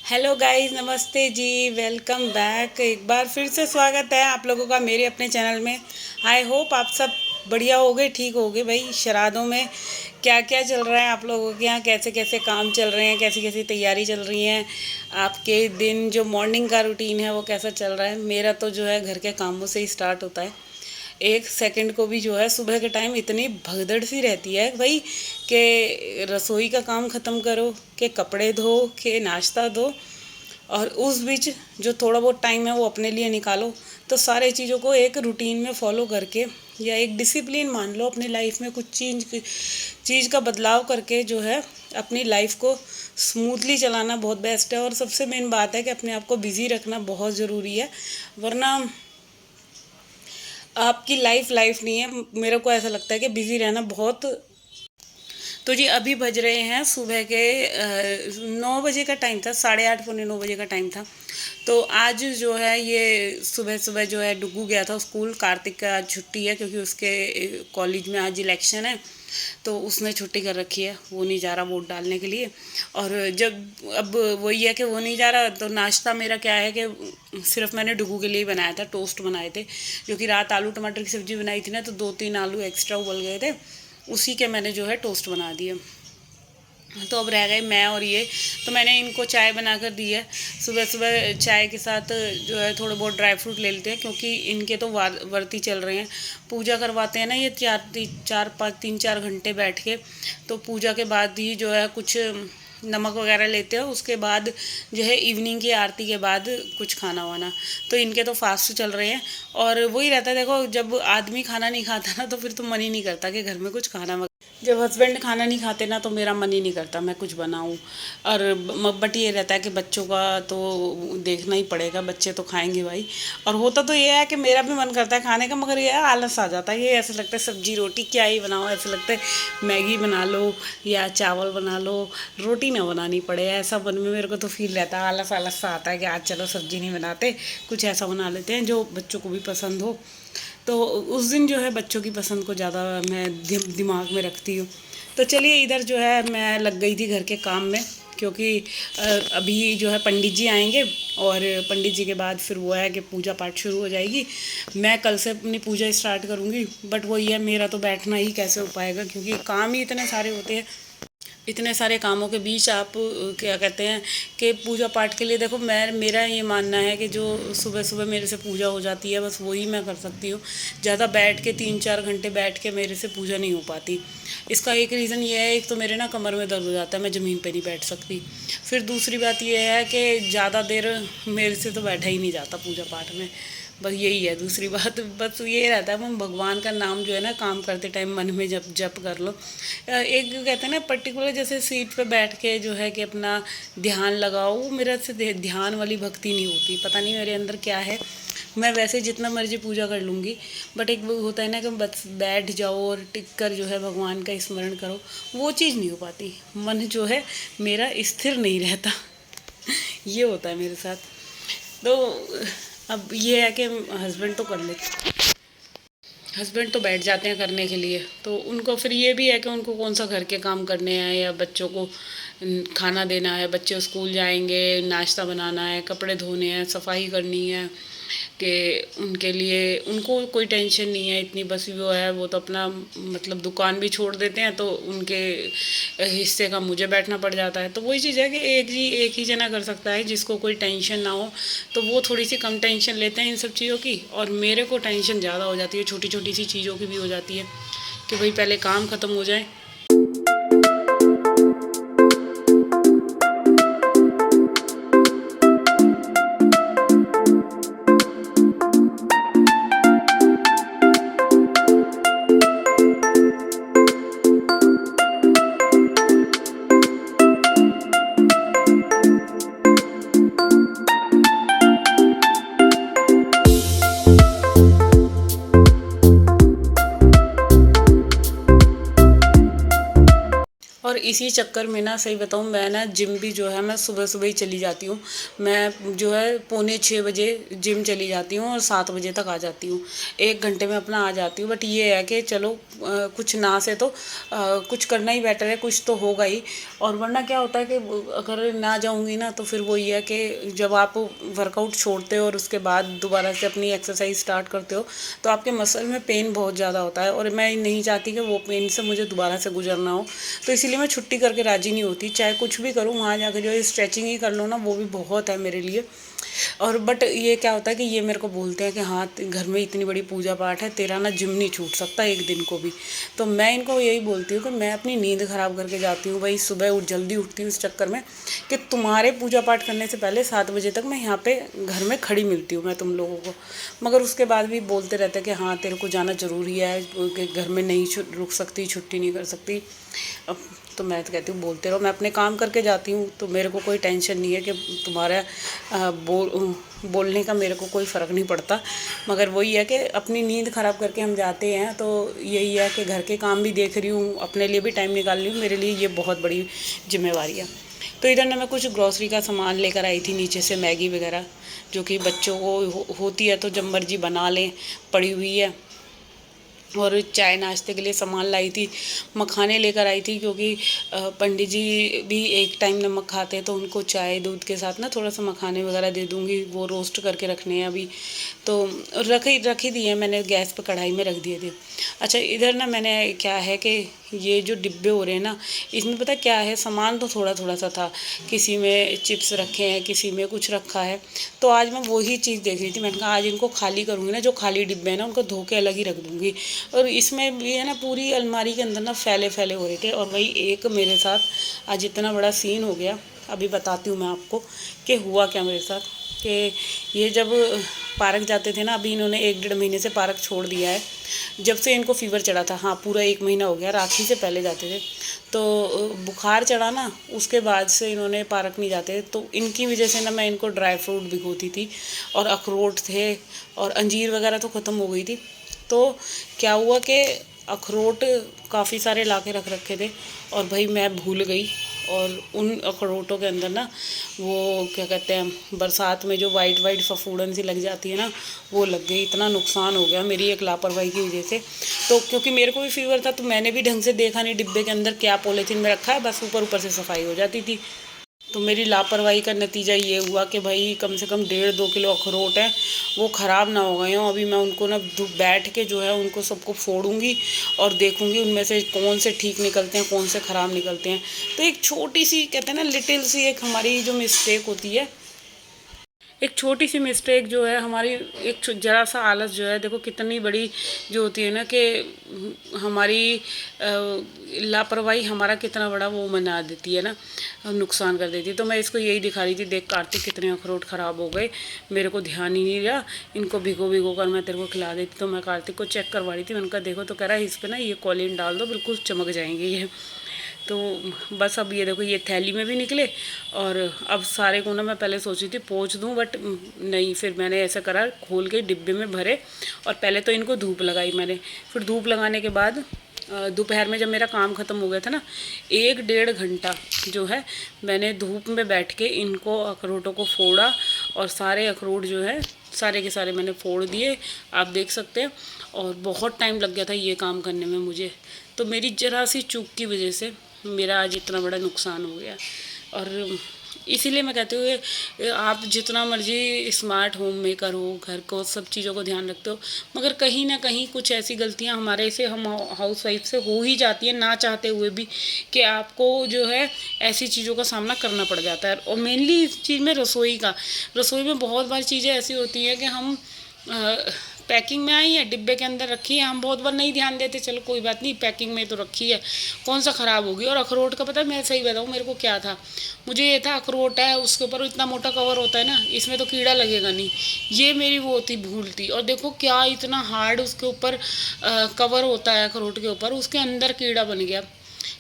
Hello guys, नमस्ते जी। Welcome back. एक बार फिर से स्वागत है आप लोगों का मेरे अपने चैनल में। आई होप आप सब बढ़िया होगे, ठीक होगे। भाई श्राद्धों में क्या क्या चल रहा है आप लोगों के यहाँ, कैसे कैसे काम चल रहे हैं, कैसी कैसी तैयारी चल रही है, आपके दिन जो मॉर्निंग का रूटीन है वो कैसा चल रहा है। मेरा तो जो है घर के कामों से ही स्टार्ट होता है। एक सेकंड को भी जो है सुबह के टाइम इतनी भगदड़ सी रहती है भाई कि रसोई का काम ख़त्म करो, कि कपड़े धो, के नाश्ता दो, और उस बीच जो थोड़ा बहुत टाइम है वो अपने लिए निकालो। तो सारे चीज़ों को एक रूटीन में फॉलो करके या एक डिसिप्लिन मान लो अपनी लाइफ में, कुछ चीज़ का बदलाव करके जो है अपनी लाइफ को स्मूथली चलाना बहुत बेस्ट है। और सबसे मेन बात है कि अपने आप को बिज़ी रखना बहुत ज़रूरी है, वरना आपकी लाइफ लाइफ नहीं है। मेरे को ऐसा लगता है कि बिज़ी रहना बहुत। तो जी अभी बज रहे हैं सुबह के 9 बजे का टाइम था, 8:30 पौने 9 बजे का टाइम था। तो आज जो है ये सुबह सुबह जो है डुगू गया था स्कूल। कार्तिक का आज छुट्टी है क्योंकि उसके कॉलेज में आज इलेक्शन है, तो उसने छुट्टी कर रखी है, वो नहीं जा रहा वोट डालने के लिए। और जब अब वही है कि वो नहीं जा रहा, तो नाश्ता मेरा क्या है कि सिर्फ मैंने डुगू के लिए ही बनाया था। टोस्ट बनाए थे क्योंकि रात आलू टमाटर की सब्ज़ी बनाई थी ना, तो 2-3 आलू एक्स्ट्रा उबल गए थे, उसी के मैंने जो है टोस्ट बना दिए। तो अब रह गए मैं और ये। तो मैंने इनको चाय बना कर दी है। सुबह सुबह चाय के साथ जो है थोड़े बहुत ड्राई फ्रूट ले लेते हैं क्योंकि इनके तो व्रती चल रहे हैं। पूजा करवाते हैं ना ये 4-5-3-4 घंटे बैठ के, तो पूजा के बाद ही जो है कुछ नमक वगैरह लेते हो, उसके बाद जो है इवनिंग की आरती के बाद कुछ खाना वाना। तो इनके तो फास्ट चल रहे हैं। और वही रहता है, देखो जब आदमी खाना नहीं खाता ना तो फिर तो मन ही नहीं करता कि घर में कुछ खाना। जब हस्बैंड खाना नहीं खाते ना तो मेरा मन ही नहीं करता मैं कुछ बनाऊं। और बट ये रहता है कि बच्चों का तो देखना ही पड़ेगा, बच्चे तो खाएंगे भाई। और होता तो ये है कि मेरा भी मन करता है खाने का, मगर ये आलस आ जाता है। ये ऐसा लगता है सब्जी रोटी क्या ही बनाओ, ऐसा लगता है मैगी बना लो या चावल बना लो, रोटी ना बनानी पड़े। ऐसा मन में मेरे को तो फील रहता है, आलस आलस सा आता है कि आज चलो सब्जी नहीं बनाते, कुछ ऐसा बना लेते हैं जो बच्चों को भी पसंद हो। तो उस दिन जो है बच्चों की पसंद को ज़्यादा मैं दिमाग में रखती हूँ। तो चलिए इधर जो है मैं लग गई थी घर के काम में, क्योंकि अभी जो है पंडित जी आएंगे, और पंडित जी के बाद फिर वो है कि पूजा पाठ शुरू हो जाएगी। मैं कल से अपनी पूजा स्टार्ट करूँगी, बट वही है मेरा तो बैठना ही कैसे हो पाएगा क्योंकि काम ही इतने सारे होते हैं। इतने सारे कामों के बीच आप क्या कहते हैं कि पूजा पाठ के लिए, देखो मेरा ये मानना है कि जो सुबह सुबह मेरे से पूजा हो जाती है बस वही मैं कर सकती हूँ। ज़्यादा बैठ के 3-4 घंटे बैठ के मेरे से पूजा नहीं हो पाती। इसका एक रीज़न ये है, एक तो मेरे ना कमर में दर्द हो जाता है, मैं ज़मीन पे नहीं बैठ सकती। फिर दूसरी बात ये है कि ज़्यादा देर मेरे से तो बैठा ही नहीं जाता पूजा पाठ में। बस यही है दूसरी बात। बस ये रहता है, हम भगवान का नाम जो है ना काम करते टाइम मन में जप जप कर लो। एक कहते हैं ना पर्टिकुलर जैसे सीट पे बैठ के जो है कि अपना ध्यान लगाओ, वो मेरे से ध्यान वाली भक्ति नहीं होती। पता नहीं मेरे अंदर क्या है। मैं वैसे जितना मर्जी पूजा कर लूँगी, बट एक वो होता है ना कि बस बैठ जाओ और टिक कर जो है भगवान का स्मरण करो, वो चीज़ नहीं हो पाती। मन जो है मेरा स्थिर नहीं रहता। ये होता है मेरे साथ। तो अब ये है कि हस्बैंड तो कर लेते, हस्बैंड तो बैठ जाते हैं करने के लिए। तो उनको फिर ये भी है कि उनको कौन सा घर के काम करने हैं या बच्चों को खाना देना है, बच्चे स्कूल जाएंगे, नाश्ता बनाना है, कपड़े धोने हैं, सफाई करनी है, कि उनके लिए उनको कोई टेंशन नहीं है इतनी। बस वो है, वो तो अपना मतलब दुकान भी छोड़ देते हैं तो उनके हिस्से का मुझे बैठना पड़ जाता है। तो वही चीज़ है कि एक ही जना कर सकता है जिसको कोई टेंशन ना हो। तो वो थोड़ी सी कम टेंशन लेते हैं इन सब चीज़ों की, और मेरे को टेंशन ज़्यादा हो जाती है, छोटी छोटी सी चीज़ों की भी हो जाती है कि भाई पहले काम ख़त्म हो जाए। और इसी चक्कर में ना सही बताऊँ, मैं ना जिम भी जो है मैं सुबह सुबह ही चली जाती हूँ। मैं जो है 5:45 बजे जिम चली जाती हूँ और 7 बजे तक आ जाती हूँ। 1 घंटे में अपना आ जाती हूँ। बट ये है कि चलो कुछ ना से तो कुछ करना ही बेटर है, कुछ तो होगा ही। और वरना क्या होता है कि अगर ना जाऊँगी ना तो फिर वही है कि जब आप वर्कआउट छोड़ते हो और उसके बाद दोबारा से अपनी एक्सरसाइज स्टार्ट करते हो तो आपके मसल में पेन बहुत ज़्यादा होता है, और मैं नहीं चाहती कि वो पेन से मुझे दोबारा से गुजरना हो। तो इसीलिए मैं छुट्टी करके राज़ी नहीं होती, चाहे कुछ भी करूँ वहाँ जाकर जो है स्ट्रेचिंग ही कर लो ना, वो भी बहुत है मेरे लिए। और बट ये क्या होता है कि ये मेरे को बोलते हैं कि हाँ घर में इतनी बड़ी पूजा पाठ है, तेरा ना जिम नहीं छूट सकता एक दिन को भी। तो मैं इनको यही बोलती हूँ कि मैं अपनी नींद ख़राब करके जाती हूँ, वही सुबह जल्दी उठती हूँ इस चक्कर में कि तुम्हारे पूजा पाठ करने से पहले 7 बजे तक मैं यहाँ पे घर में खड़ी मिलती हूँ मैं तुम लोगों को। मगर उसके बाद भी बोलते रहते हैं कि हाँ तेरे को जाना ज़रूरी है, कि घर में नहीं रुक सकती, छुट्टी नहीं कर सकती। अब तो मैं तो कहती हूँ बोलते रहो, मैं अपने काम करके जाती हूँ, तो मेरे को कोई टेंशन नहीं है कि तुम्हारा बोलने का मेरे को कोई फ़र्क नहीं पड़ता। मगर वही है कि अपनी नींद ख़राब करके हम जाते हैं, तो यही है कि घर के काम भी देख रही हूँ, अपने लिए भी टाइम निकाल रही हूँ, मेरे लिए ये बहुत बड़ी जिम्मेवारी है। तो इधर ना मैं कुछ ग्रॉसरी का सामान लेकर आई थी नीचे से, मैगी वगैरह, जो कि बच्चों को होती है तो जब मर्जी बना लें, पड़ी हुई है। और चाय नाश्ते के लिए सामान लाई थी, मखाने लेकर आई थी, क्योंकि पंडित जी भी एक टाइम नमक खाते हैं, तो उनको चाय दूध के साथ ना थोड़ा सा मखाने वगैरह दे दूँगी, वो रोस्ट करके रखने हैं अभी। तो रखी दिए मैंने, गैस पर कढ़ाई में रख दिए थे। अच्छा इधर ना मैंने क्या है कि ये जो डिब्बे हो रहे हैं ना, इसमें पता क्या है, सामान तो थोड़ा थोड़ा सा था, किसी में चिप्स रखे हैं, किसी में कुछ रखा है। तो आज मैं वही चीज़ देख रही थी, मैंने कहा आज इनको खाली करूँगी ना, जो खाली डिब्बे हैं ना उनको धो के अलग ही रख दूँगी। और इसमें भी है ना पूरी अलमारी के अंदर ना फैले फैले हो रहे थे, और वही एक मेरे साथ आज इतना बड़ा सीन हो गया। अभी बताती हूँ मैं आपको कि हुआ क्या मेरे साथ। कि ये जब पार्क जाते थे ना, अभी इन्होंने 1-1.5 महीने से पार्क छोड़ दिया है, जब से इनको फ़ीवर चढ़ा था। हाँ पूरा 1 महीना हो गया, राखी से पहले जाते थे, तो बुखार चढ़ा ना, उसके बाद से इन्होंने पार्क नहीं जाते। तो इनकी वजह से ना मैं इनको ड्राई फ्रूट भिगोती थी, और अखरोट थे, और अंजीर वगैरह तो ख़त्म हो गई थी। तो क्या हुआ कि अखरोट काफ़ी सारे ला के रख रखे थे, और भाई मैं भूल गई, और उन अखरोटों के अंदर ना वो क्या कहते हैं, बरसात में जो वाइट वाइट फफूंदन सी लग जाती है ना, वो लग गई। इतना नुकसान हो गया मेरी एक लापरवाही की वजह से। तो क्योंकि मेरे को भी फीवर था, तो मैंने भी ढंग से देखा नहीं डिब्बे के अंदर क्या पॉलीथीन में रखा है, बस ऊपर ऊपर से सफाई हो जाती थी। तो मेरी लापरवाही का नतीजा ये हुआ कि भाई कम से कम 1.5-2 किलो अखरोट हैं, वो ख़राब ना हो गए हों। अभी मैं उनको ना बैठ के जो है उनको सबको फोड़ूंगी, और देखूंगी उनमें से कौन से ठीक निकलते हैं, कौन से ख़राब निकलते हैं। तो एक छोटी सी कहते हैं ना, लिटिल सी एक हमारी जो मिस्टेक होती है, एक छोटी सी मिस्टेक जो है हमारी, एक ज़रा सा आलस जो है, देखो कितनी बड़ी जो होती है ना, कि हमारी लापरवाही हमारा कितना बड़ा वो बना देती है ना, नुकसान कर देती है। तो मैं इसको यही दिखा रही थी, देख कार्तिक कितने अखरोट ख़राब हो गए, मेरे को ध्यान ही नहीं रहा, इनको भिगो भिगो कर मैं तेरे को खिला देती। तो मैं कार्तिक को चेक करवा रही थी, मैंने कहा देखो, तो कह रहा है इस पर ना ये कॉलिन डाल दो, बिल्कुल चमक जाएंगे ये। तो बस अब ये देखो, ये थैली में भी निकले, और अब सारे को ना मैं पहले सोची थी पोंछ दूं, बट नहीं, फिर मैंने ऐसा करा, खोल के डिब्बे में भरे, और पहले तो इनको धूप लगाई मैंने। फिर धूप लगाने के बाद दोपहर में जब मेरा काम ख़त्म हो गया था ना, 1-1.5 घंटा जो है मैंने धूप में बैठ के इनको अखरोटों को फोड़ा, और सारे अखरोट जो है सारे के सारे मैंने फोड़ दिए, आप देख सकते हैं। और बहुत टाइम लग गया था ये काम करने में मुझे। तो मेरी ज़रा सी चूक की वजह से मेरा आज इतना बड़ा नुकसान हो गया। और इसीलिए मैं कहती हूँ आप जितना मर्जी स्मार्ट होम मेकर हो, घर को सब चीज़ों को ध्यान रखते हो, मगर कहीं ना कहीं कुछ ऐसी गलतियाँ हमारे से, हम हाउस वाइफ से हो ही जाती है ना चाहते हुए भी, कि आपको जो है ऐसी चीज़ों का सामना करना पड़ जाता है। और मेनली इस चीज़ में रसोई में बहुत बार चीज़ें ऐसी होती हैं कि हम पैकिंग में आई है, डिब्बे के अंदर रखी है, हम बहुत बार नहीं ध्यान देते, चलो कोई बात नहीं, पैकिंग में तो रखी है, कौन सा ख़राब होगी। और अखरोट का पता है, मैं सही बताऊँ मेरे को क्या था, मुझे ये था अखरोट है, उसके ऊपर इतना मोटा कवर होता है ना, इसमें तो कीड़ा लगेगा नहीं, ये मेरी वो थी भूल थी। और देखो क्या इतना हार्ड उसके ऊपर कवर होता है अखरोट के ऊपर, उसके अंदर कीड़ा बन गया।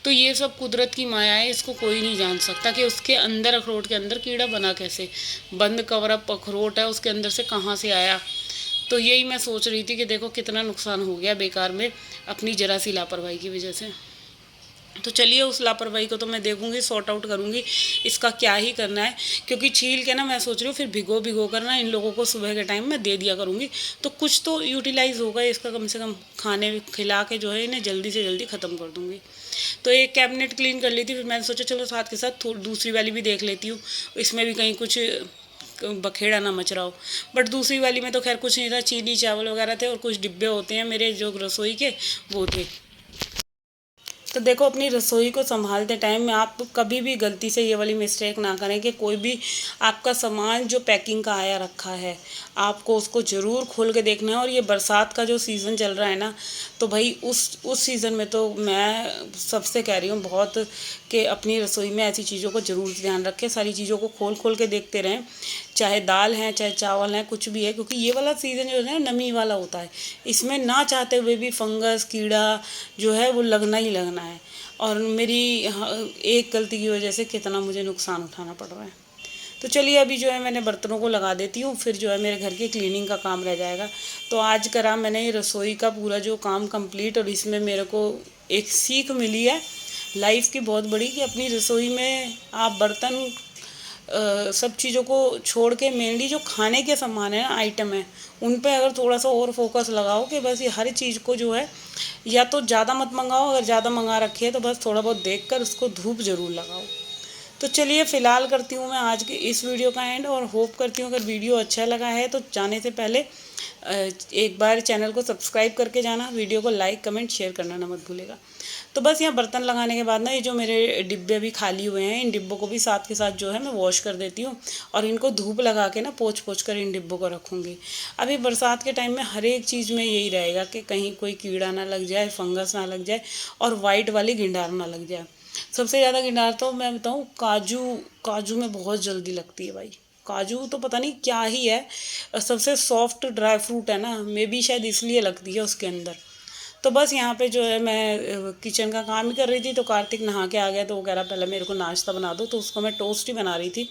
तो ये सब कुदरत की माया है, इसको कोई नहीं जान सकता कि उसके अंदर, अखरोट के अंदर कीड़ा बना कैसे, बंद कवर अप अखरोट है, उसके अंदर से कहाँ से आया। तो यही मैं सोच रही थी कि देखो कितना नुकसान हो गया बेकार में, अपनी ज़रा सी लापरवाही की वजह से। तो चलिए उस लापरवाही को तो मैं देखूंगी, सॉर्ट आउट करूंगी इसका क्या ही करना है, क्योंकि छील के ना मैं सोच रही हूँ फिर भिगो कर ना इन लोगों को सुबह के टाइम में दे दिया करूँगी, तो कुछ तो यूटिलाइज़ होगा इसका, कम से कम खाने खिला के जो है इन्हें जल्दी से जल्दी ख़त्म कर दूँगी। तो एक कैबिनेट क्लीन कर ली थी, फिर मैंने सोचा चलो साथ के साथ दूसरी वाली भी देख लेती हूँ, इसमें भी कहीं कुछ बखेड़ा ना मच रहा हो। बट दूसरी वाली में तो खैर कुछ नहीं था, चीनी चावल वगैरह थे और कुछ डिब्बे होते हैं मेरे जो रसोई के वो थे। तो देखो अपनी रसोई को संभालते टाइम में आप कभी भी गलती से ये वाली मिस्टेक ना करें कि कोई भी आपका सामान जो पैकिंग का आया रखा है आपको उसको ज़रूर खोल के देखना है। और ये बरसात का जो सीज़न चल रहा है ना, तो भाई उस सीज़न में तो मैं सबसे कह रही हूँ बहुत कि अपनी रसोई में ऐसी चीज़ों को ज़रूर ध्यान रखें, सारी चीज़ों को खोल खोल के देखते रहें, चाहे दाल है चाहे चावल है कुछ भी है, क्योंकि ये वाला सीज़न जो है नमी वाला होता है, इसमें ना चाहते हुए भी फंगस कीड़ा जो है वो लगना ही लगना है। और मेरी एक गलती की वजह से कितना मुझे नुकसान उठाना पड़ रहा है। तो चलिए अभी जो है मैंने बर्तनों को लगा देती हूँ, फिर जो है मेरे घर की क्लीनिंग का काम रह जाएगा। तो आज करा मैंने ये रसोई का पूरा जो काम कंप्लीट, और इसमें मेरे को एक सीख मिली है लाइफ की बहुत बड़ी कि अपनी रसोई में आप बर्तन सब चीज़ों को छोड़ के मेनली जो खाने के सामान है आइटम है उन पे अगर थोड़ा सा और फोकस लगाओ कि बस ये हर चीज़ को जो है या तो ज़्यादा मत मंगाओ, अगर ज़्यादा मंगा रखी है तो बस थोड़ा बहुत देख कर उसको धूप ज़रूर लगाओ। तो चलिए फ़िलहाल करती हूँ मैं आज की इस वीडियो का एंड, और होप करती हूँ अगर वीडियो अच्छा लगा है तो जाने से पहले एक बार चैनल को सब्सक्राइब करके जाना, वीडियो को लाइक कमेंट शेयर करना ना मत भूलेगा। तो बस यहाँ बर्तन लगाने के बाद ना ये जो मेरे डिब्बे अभी खाली हुए हैं इन डिब्बों को भी साथ के साथ जो है मैं वॉश कर देती हूँ, और इनको धूप लगा के ना पोंछ पोंछ कर इन डिब्बों को रखूँगी। अभी बरसात के टाइम में हर एक चीज़ में यही रहेगा कि कहीं कोई कीड़ा ना लग जाए, फंगस ना लग जाए और वाइट वाली गिंडार ना लग जाए। सबसे ज़्यादा गिनार तो मैं बताऊँ काजू, काजू में बहुत जल्दी लगती है भाई। काजू तो पता नहीं क्या ही है, सबसे सॉफ्ट ड्राई फ्रूट है ना, मे बी शायद इसलिए लगती है उसके अंदर। तो बस यहाँ पे जो है मैं किचन का काम ही कर रही थी, तो कार्तिक नहा के आ गया तो वो कह रहा पहले मेरे को नाश्ता बना दो, तो उसको मैं टोस्ट ही बना रही थी।